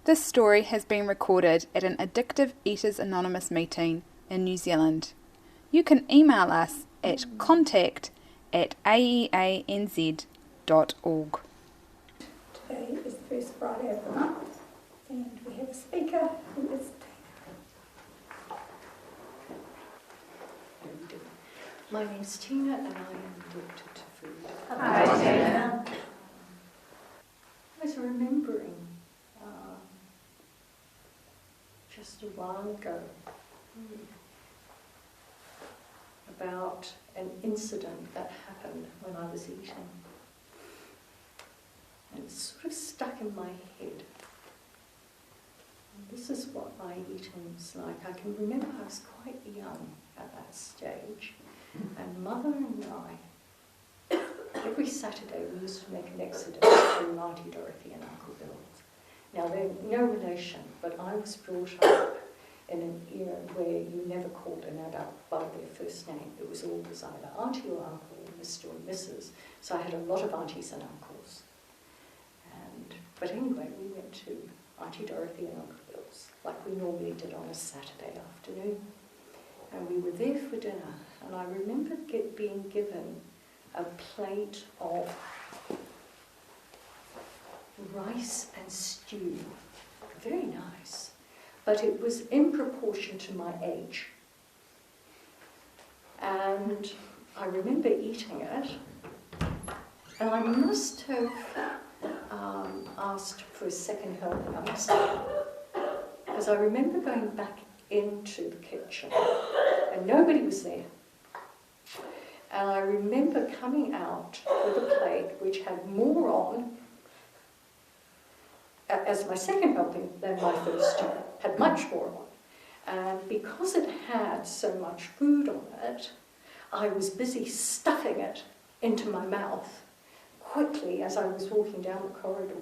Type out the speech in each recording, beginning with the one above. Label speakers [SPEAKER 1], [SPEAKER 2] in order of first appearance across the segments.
[SPEAKER 1] This story has been recorded at an Addictive Eaters Anonymous meeting in New Zealand. You can email us at contact@aeanz.org.
[SPEAKER 2] Today is the first Friday of the month, and we have a speaker who is Tina.
[SPEAKER 3] My name's Tina and I am addicted to food.
[SPEAKER 2] Hi, Tina.
[SPEAKER 3] I was remembering just a while ago about an incident that happened when I was eating. And it's sort of stuck in my head. And this is what my eating was like. I can remember I was quite young at that stage, and Mother and I, every Saturday we used to make an exodus from Auntie Dorothy and Uncle Bill's. Now they're no relation, but I was brought up in an era where you never called an adult by their first name. It was always either Auntie or Uncle, or Mr. or Mrs. So I had a lot of aunties and uncles. But anyway, we went to Auntie Dorothy and Uncle Bill's, like we normally did on a Saturday afternoon. And we were there for dinner, and I remember being given a plate of rice and stew. Very nice. But it was in proportion to my age. And I remember eating it, and I must have asked for a second helping. I must have, because I remember going back into the kitchen and nobody was there. And I remember coming out with a plate which had more on as my second helping than my first two, had much more on. And because it had so much food on it, I was busy stuffing it into my mouth quickly as I was walking down the corridor,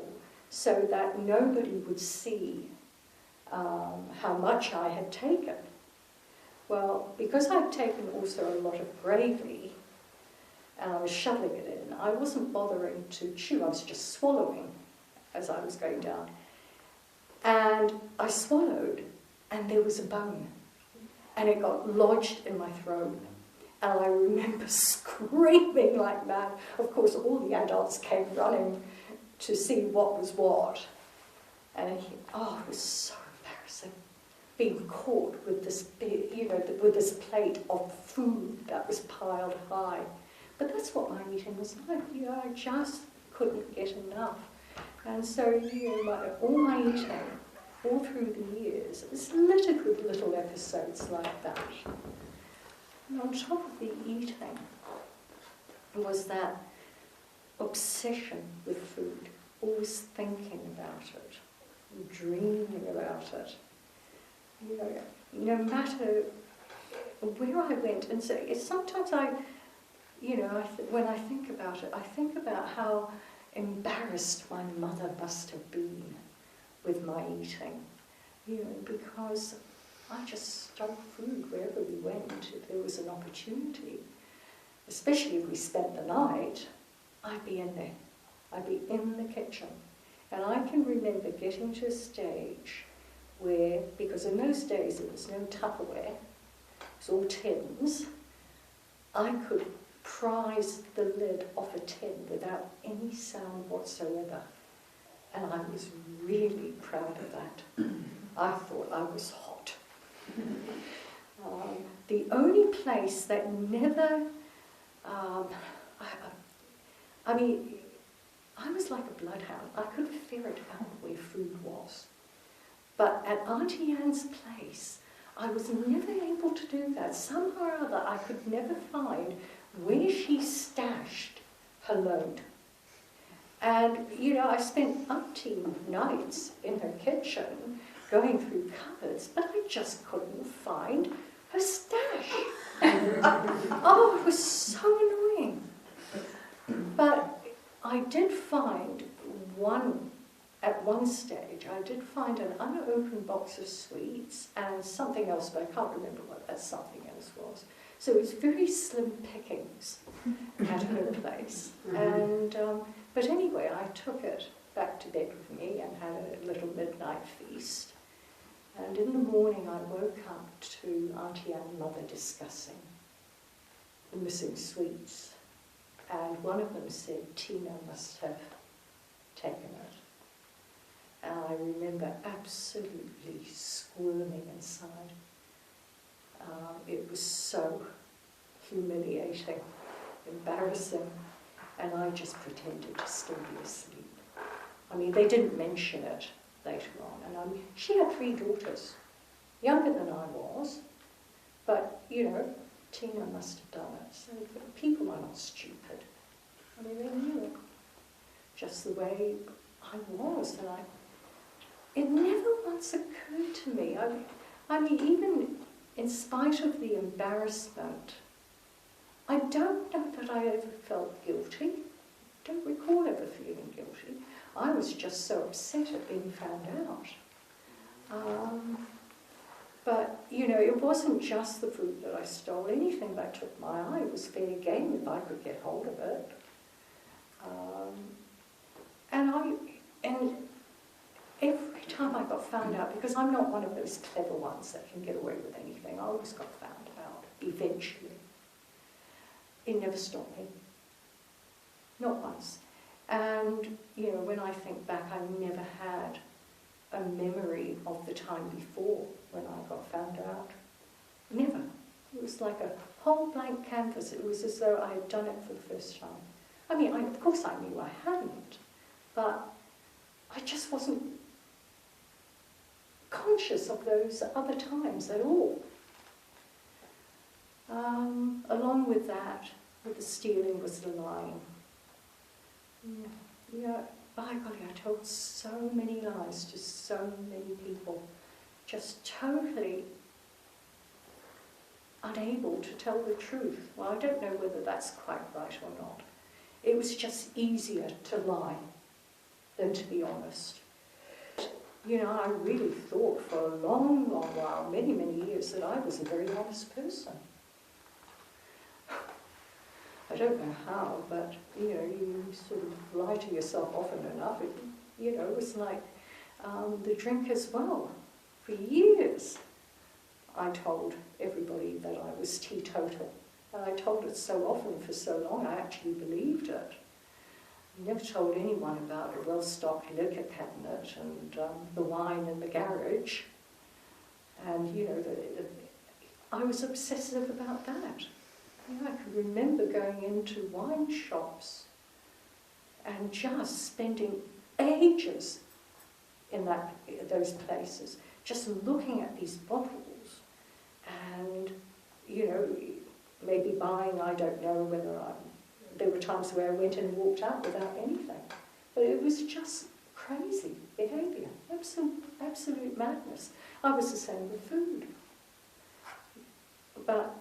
[SPEAKER 3] so that nobody would see how much I had taken. Well, because I'd taken also a lot of gravy, and I was shoveling it in, I wasn't bothering to chew, I was just swallowing as I was going down. And I swallowed, and there was a bone, and it got lodged in my throat. And I remember screaming like mad. Of course, all the adults came running to see what was what. And it was so embarrassing, being caught with this big, with this plate of food that was piled high. But that's what my eating was like. I just couldn't get enough. And so, all my eating, all through the years, is littered with little episodes like that. And on top of the eating was that obsession with food, always thinking about it, dreaming about it. No matter where I went, and so sometimes when I think about it, I think about how embarrassed my mother must have been with my eating, because I just stole food wherever we went if there was an opportunity. Especially if we spent the night, I'd be in there. I'd be in the kitchen. And I can remember getting to a stage where, because in those days there was no Tupperware, it was all tins, I could prise the lid off a tin without any sound whatsoever. And I was really proud of that. I thought I was hot. The only place that never, I was like a bloodhound. I could ferret out where food was. But at Auntie Anne's place, I was never able to do that. Somehow or other, I could never find where she stashed her load. And, I spent umpteen nights in her kitchen going through cupboards, but I just couldn't find her stash. Oh, it was so annoying. But I did find at one stage, I did find an unopened box of sweets and something else, but I can't remember what that something else was. So it was very slim pickings at her place. And but anyway, I took it back to bed with me and had a little midnight feast. And in the morning I woke up to Auntie and Mother discussing the missing sweets. And one of them said Tina must have taken it. And I remember absolutely squirming inside. It was so humiliating, embarrassing, and I just pretended to still be asleep. I mean, they didn't mention it later on, and she had 3 daughters, younger than I was, but, Tina must have done it. So people are not stupid. I mean, they knew it, just the way I was, and it never once occurred to me. I mean, even in spite of the embarrassment, I don't know that I ever felt guilty. I don't recall ever feeling guilty. I was just so upset at being found out. But, it wasn't just the fruit that I stole. Anything that took my eye was fair game if I could get hold of it. And every time I got found out, because I'm not one of those clever ones that can get away with anything, I always got found out, eventually. It never stopped me. Not once. And, when I think back, I never had a memory of the time before when I got found out. Never. It was like a whole blank canvas. It was as though I had done it for the first time. I mean, of course I knew I hadn't, but I just wasn't conscious of those other times at all. Along with that, with the stealing was the lying. By golly, I told so many lies to so many people, just totally unable to tell the truth. Well, I don't know whether that's quite right or not. It was just easier to lie than to be honest. I really thought for a long, long while, many, many years, that I was a very honest person. I don't know how, but, you sort of lie to yourself often enough. It was like the drink as well. For years, I told everybody that I was teetotal. And I told it so often for so long, I actually believed it. I never told anyone about a well-stocked liquor cabinet and the wine in the garage. And, I was obsessive about that. I can remember going into wine shops and just spending ages in those places, just looking at these bottles and, maybe buying, I don't know whether there were times where I went in and walked out without anything. But it was just crazy behaviour, absolute madness. I was the same with food. But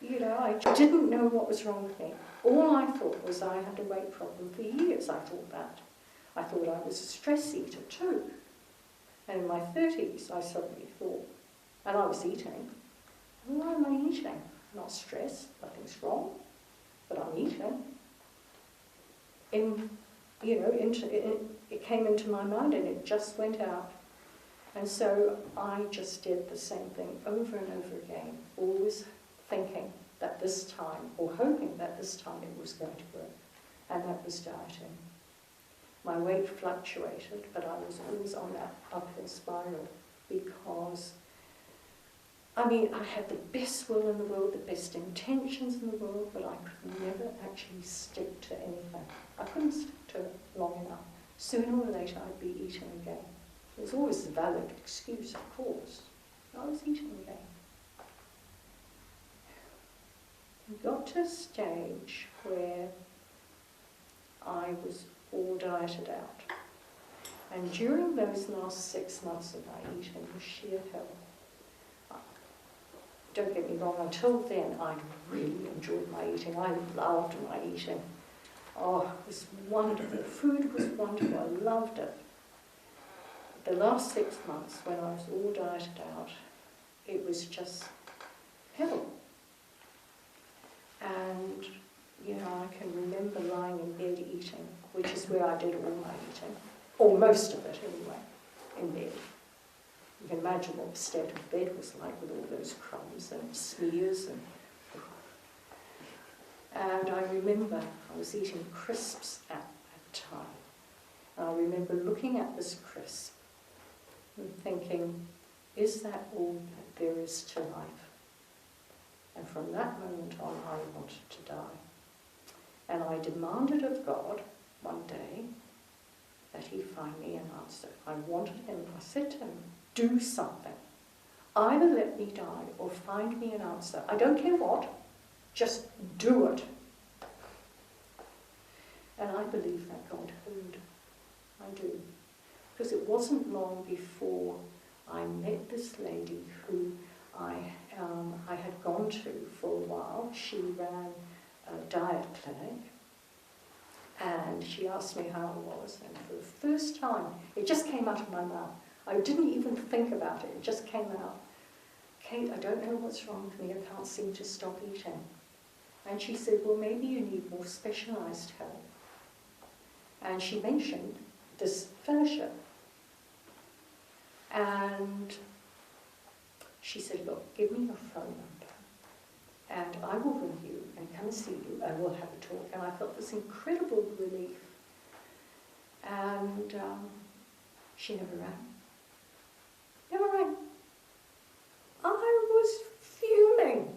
[SPEAKER 3] I didn't know what was wrong with me. All I thought was I had a weight problem. For years I thought that. I thought I was a stress eater too. And in my 30s I suddenly thought, and I was eating, why am I eating? Not stressed, nothing's wrong, but I'm eating. It came into my mind and it just went out. And so I just did the same thing over and over again, always thinking that this time, or hoping that this time it was going to work, and that was dieting. My weight fluctuated, but I was always on that uphill spiral because, I had the best will in the world, the best intentions in the world, but I could never actually stick to anything. I couldn't stick to it long enough. Sooner or later I'd be eating again. There's always a valid excuse, of course. I was eating again. We got to a stage where I was all dieted out. And during those last 6 months of my eating was sheer hell. Don't get me wrong, until then I'd really enjoyed my eating. I loved my eating. Oh, it was wonderful. Food was wonderful. I loved it. The last 6 months when I was all dieted out, it was just hell. And, I can remember lying in bed eating which is where I did all my eating, or most of it anyway, in bed. You can imagine what the state of bed was like with all those crumbs and smears. And I remember I was eating crisps at that time. And I remember looking at this crisp and thinking, is that all that there is to life? And from that moment on, I wanted to die. And I demanded of God one day that he find me an answer. I wanted him, I said to him, do something. Either let me die or find me an answer. I don't care what, just do it. And I believe that God heard. I do. Because it wasn't long before I met this lady who I had gone to for a while. She ran a diet clinic, and she asked me how I was, and for the first time, it just came out of my mouth. I didn't even think about it, it just came out. Kate, I don't know what's wrong with me, I can't seem to stop eating. And she said, well, maybe you need more specialised help. And she mentioned this fellowship. And she said, look, give me your phone number and I will ring you and come and see you and we'll have a talk. And I felt this incredible relief. And she never rang. Never rang. I was fuming.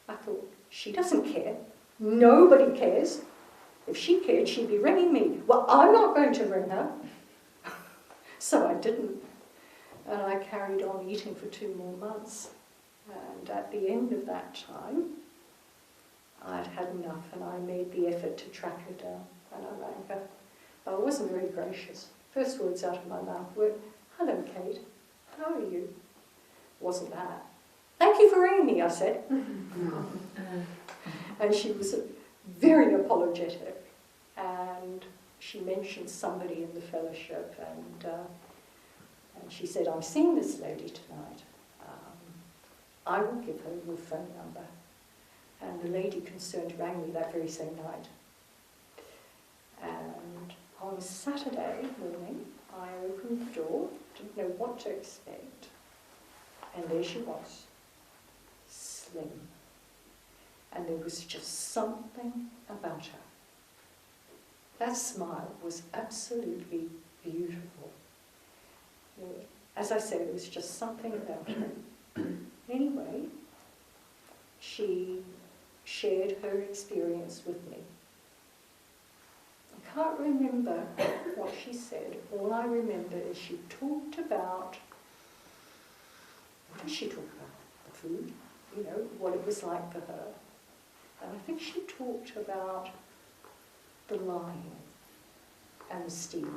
[SPEAKER 3] I thought, she doesn't care. Nobody cares. If she cared, she'd be ringing me. Well, I'm not going to ring her. So I didn't. And I carried on eating for 2 more months. And at the end of that time, I'd had enough and I made the effort to track her down. And I rang her. But I wasn't very gracious. First words out of my mouth were, hello, Kate. How are you? Wasn't that. Thank you for ringing me, I said. And she was very apologetic. And she mentioned somebody in the fellowship and she said, I'm seeing this lady tonight. I will give her your phone number. And the lady concerned rang me that very same night. And on Saturday morning, I opened the door, didn't know what to expect. And there she was, slim. And there was just something about her. That smile was absolutely beautiful. As I said, it was just something about her. Anyway, she shared her experience with me. I can't remember what she said. All I remember is she talked about, what did she talk about? The food, you know, what it was like for her. And I think she talked about the lying and the stealing.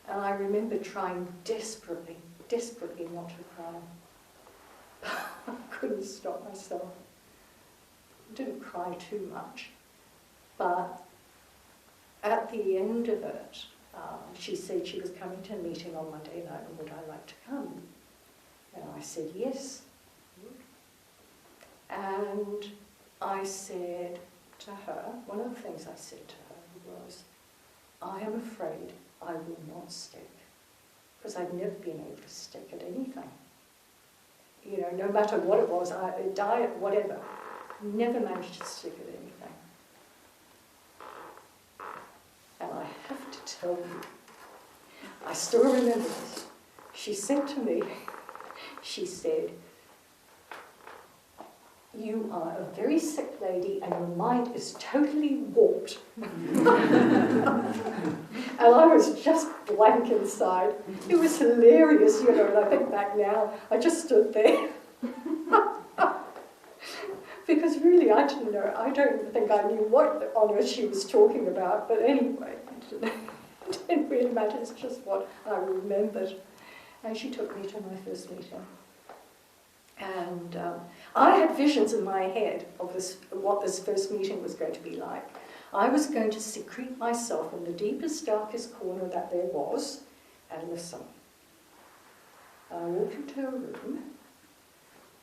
[SPEAKER 3] And I remember trying desperately not to cry. I couldn't stop myself. I didn't cry too much. But at the end of it, she said she was coming to a meeting on Monday night and would I like to come? And I said yes. And I said to her, one of the things I said to her was, I am afraid I will not stick, because I've never been able to stick at anything. You know, no matter what it was, diet, whatever, never managed to stick at anything. And I have to tell you, I still remember this. She said to me, she said, you are a very sick lady and your mind is totally warped. And I was just blank inside. It was hilarious, you know, and I think back now, I just stood there. Because really I didn't know, I don't think I knew what on earth she was talking about, but anyway, it didn't really matter, it's just what I remembered. And she took me to my first meeting. And I had visions in my head of what this first meeting was going to be like. I was going to secrete myself in the deepest, darkest corner that there was and listen. I walked into a room,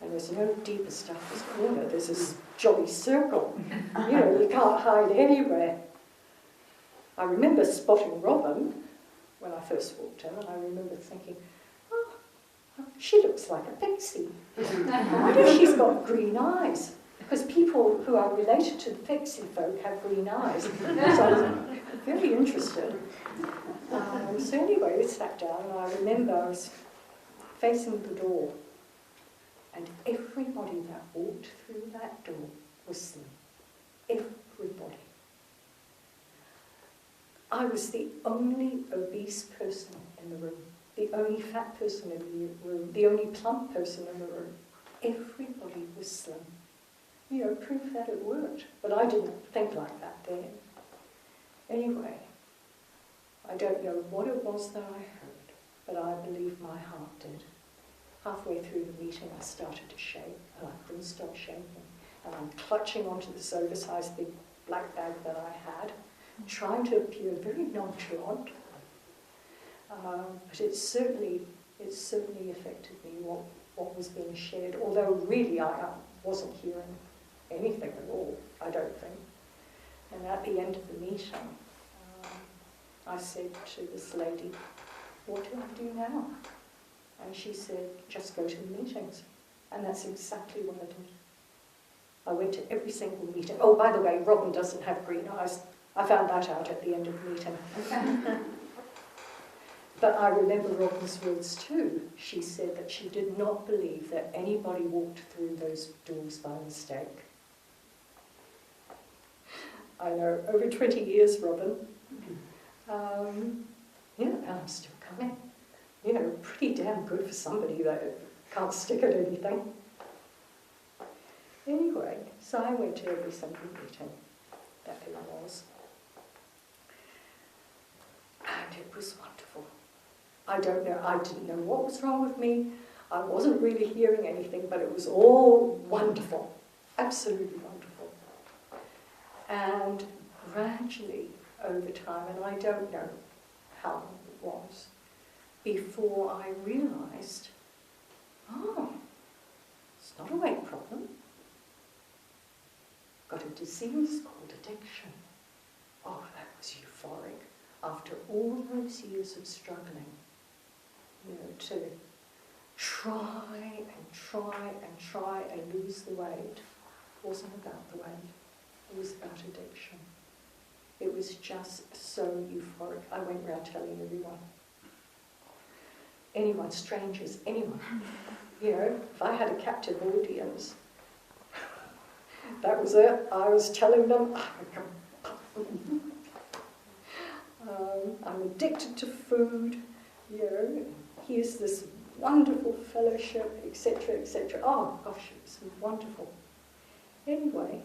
[SPEAKER 3] and there's no deepest, darkest corner. There's this jolly circle. You know, you can't hide anywhere. I remember spotting Robin when I first walked in, and I remember thinking, oh, she looks like a pixie. I wonder if she's got green eyes, because people who are related to the pixie folk have green eyes. So I was very interested. So anyway, we sat down, and I remember I was facing the door, and everybody that walked through that door was slim. Everybody. I was the only obese person in the room, the only fat person in the room, the only plump person in the room. Everybody was slim. You know, proof that it worked. But I didn't think like that then. Anyway, I don't know what it was that I heard, but I believe my heart did. Halfway through the meeting, I started to shake, and I couldn't stop shaking. And I'm clutching onto this oversized big black bag that I had, trying to appear very nonchalant. But it certainly affected me, what was being shared, although really I wasn't hearing anything at all, I don't think. And at the end of the meeting, I said to this lady, what do I do now? And she said, just go to the meetings. And that's exactly what I did. I went to every single meeting. Oh, by the way, Robin doesn't have green eyes. I found that out at the end of the meeting. But I remember Robin's words too. She said that she did not believe that anybody walked through those doors by mistake. I know, over 20 years, Robin. And I'm still coming. You know, pretty damn good for somebody that can't stick at anything. Anyway, so I went to every single meeting that there was. And it was wonderful. I don't know, I didn't know what was wrong with me. I wasn't really hearing anything, but it was all wonderful. Absolutely wonderful. And gradually, over time, and I don't know how long it was, before I realised, oh, it's not a weight problem. Got a disease called addiction. Oh, that was euphoric. After all those years of struggling, you know, to try and lose the weight, wasn't about the weight. It was about addiction. It was just so euphoric. I went around telling everyone. Anyone, strangers, anyone. You know, if I had a captive audience, that was it. I was telling them, I'm addicted to food, you know, here's this wonderful fellowship, etc., etc. Oh gosh, it was wonderful. Anyway,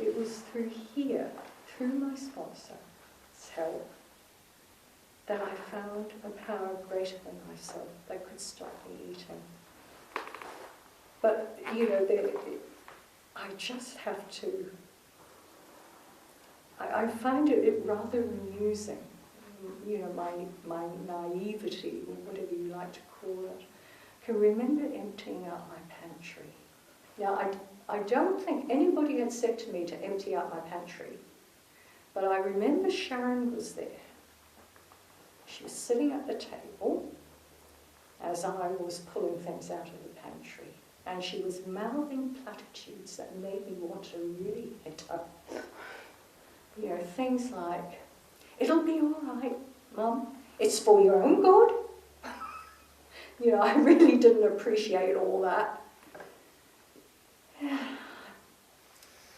[SPEAKER 3] it was through here, through my sponsor's help, that I found a power greater than myself that could stop me eating. But, you know, I just have to, I find it rather amusing, you know, my naivety, or whatever you like to call it. I can remember emptying out my pantry. Now, I don't think anybody had said to me to empty out my pantry, but I remember Sharon was there. She was sitting at the table as I was pulling things out of the pantry, and she was mouthing platitudes that made me want to really hit her. You know, things like, it'll be all right, Mum. It's for your own good. You know, I really didn't appreciate all that.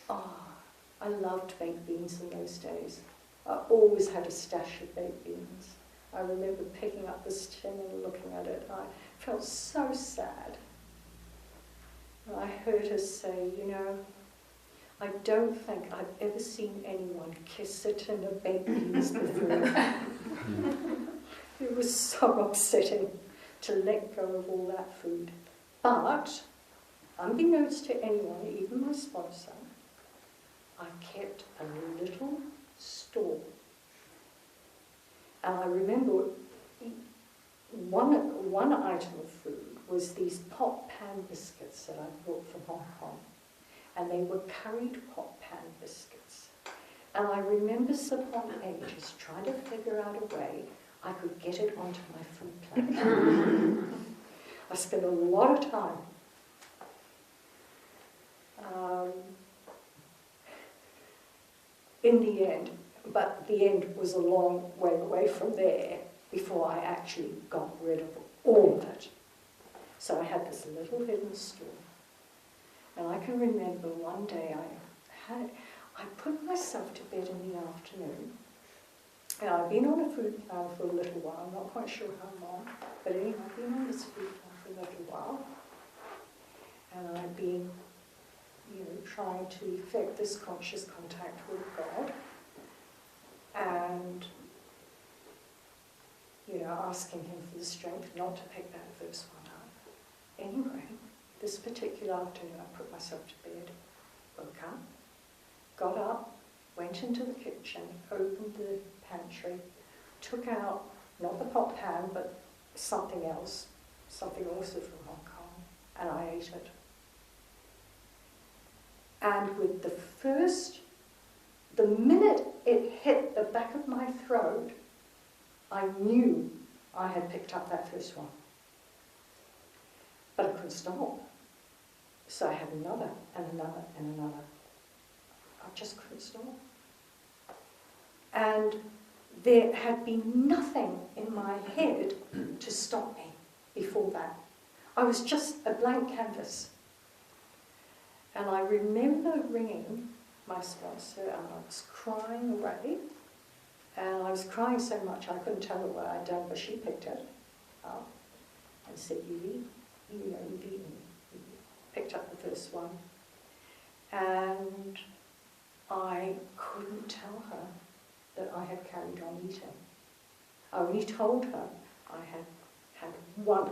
[SPEAKER 3] Oh, I loved baked beans in those days. I always had a stash of baked beans. I remember picking up this tin and looking at it. I felt so sad. And I heard her say, you know, I don't think I've ever seen anyone kiss a tin of baked beans before. It was so upsetting to let go of all that food. But, unbeknownst to anyone, even my sponsor, I kept a little store. And I remember one item of food was these pot pan biscuits that I brought from Hong Kong. And they were curried pot pan biscuits. And I remember upon ages trying to figure out a way I could get it onto my food plate. I spent a lot of time. In the end, but the end was a long way away from there before I actually got rid of all of it. So I had this little hidden store. And I can remember one day I put myself to bed in the afternoon. And I've been on a food plan for a little while, I'm not quite sure how long, but anyway, I've been on this food plan for a little while. And I've been, trying to effect this conscious contact with God. And, asking him for the strength not to pick that first one up. Anyway, this particular afternoon I put myself to bed, woke up, got up, went into the kitchen, opened the pantry, took out, not the pot pan, but something else, something also from Hong Kong, and I ate it. And with the minute it hit the back of my throat, I knew I had picked up that first one. But I couldn't stop. So I had another, and another, and another. I just couldn't stop. And there had been nothing in my head to stop me before that. I was just a blank canvas. And I remember ringing my sponsor, and I was crying away. And I was crying so much I couldn't tell her what I'd done, but she picked it up and said, you've eaten. You picked up the first one. And I couldn't tell her that I had carried on eating. I only told her I had one.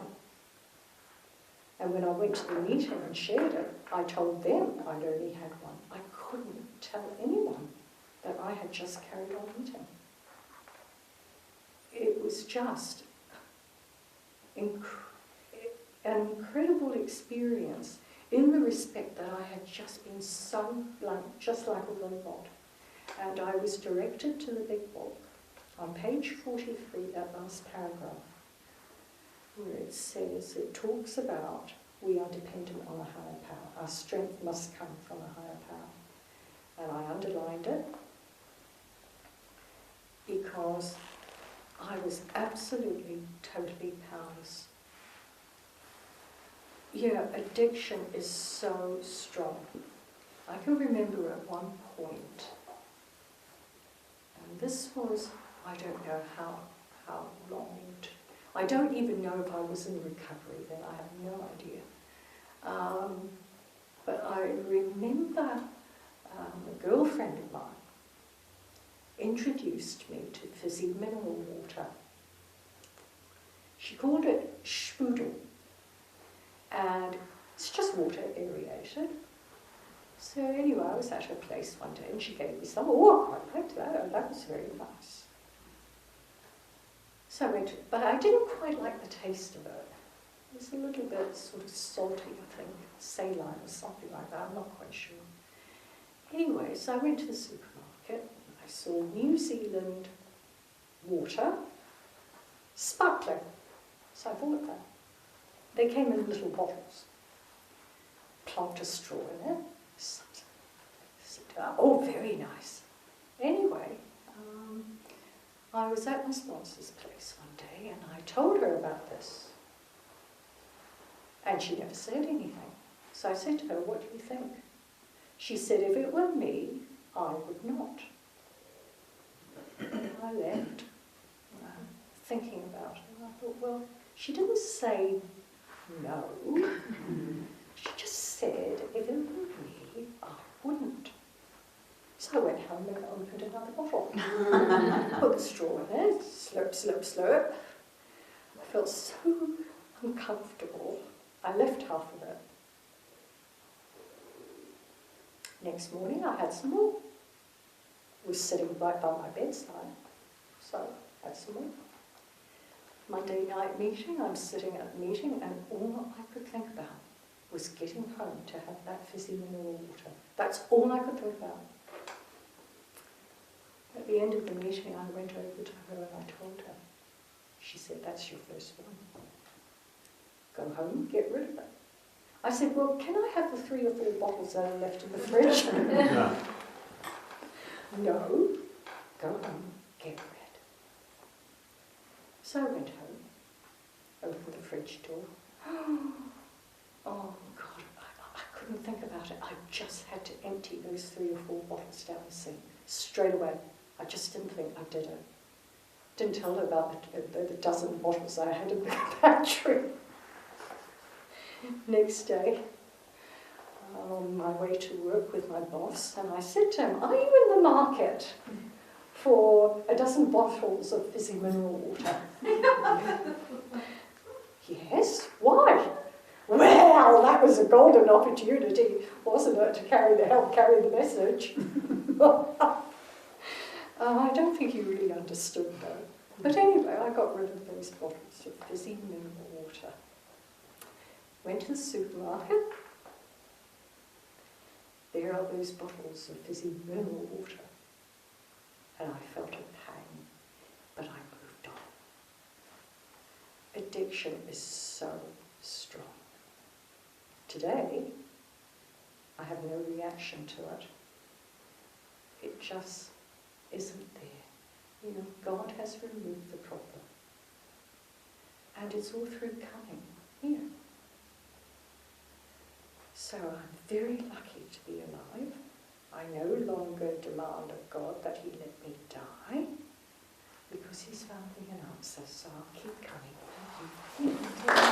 [SPEAKER 3] And when I went to the meeting and shared it, I told them I'd only had one. I couldn't tell anyone that I had just carried on eating. It was just an incredible experience in the respect that I had just been so blank, just like a robot. And I was directed to the big book on page 43, that last paragraph, where it talks about we are dependent on a higher power. Our strength must come from a higher power. And I underlined it because I was absolutely, totally powerless. Addiction is so strong. I can remember at one point, and this was, I don't know how long, I don't even know if I was in recovery then, I have no idea. But I remember a girlfriend of mine introduced me to fizzy mineral water. She called it Sprudel, and it's just water aerated. So anyway, I was at her place one day and she gave me some. Oh, I quite liked that. Oh, that was very nice. So I went, but I didn't quite like the taste of it. It was a little bit sort of salty, I think, saline or something like that. I'm not quite sure. Anyway, so I went to the supermarket. I saw New Zealand water, sparkling. So I bought that. They came in little bottles. Plumped a straw in it. Oh, very nice. Anyway, I was at my sponsor's place one day and I told her about this. And she never said anything. So I said to her, what do you think? She said, if it were me, I would not. And I left, thinking about it. And I thought, well, she didn't say no. She just said, if it were me, I wouldn't. So I went home and opened another bottle. Put the straw in it, slurp, slurp, slurp. I felt so uncomfortable. I left half of it. Next morning I had some more. It was sitting right by my bedside, so I had some more. Monday night meeting, I'm sitting at a meeting, and all I could think about was getting home to have that fizzy mineral water. That's all I could think about. At the end of the meeting, I went over to her and I told her. She said, "That's your first one. Go home, get rid of it." I said, "Well, can I have the 3 or 4 bottles that are left in the fridge?" No, go home, get rid. So I went home, opened the fridge door. Oh God, I couldn't think about it. I just had to empty those 3 or 4 bottles down the sink straight away. I just didn't think I did it. Didn't tell her about the dozen bottles I had in the pantry. Next day, on my way to work with my boss, and I said to him, "Are you in the market for a dozen bottles of fizzy mineral water?" "Yes, why?" Well, that was a golden opportunity, wasn't it, to help carry the message. I don't think he really understood though. But anyway, I got rid of those bottles of fizzy mineral water. Went to the supermarket. There are those bottles of fizzy mineral water. And I felt a pain, but I moved on. Addiction is so strong. Today, I have no reaction to it. It just isn't there. You know, God has removed the problem. And it's all through coming here. So I'm very lucky to be alive. I no longer demand of God that he let me die, because he's found me an answer, so I'll keep coming. Thank you.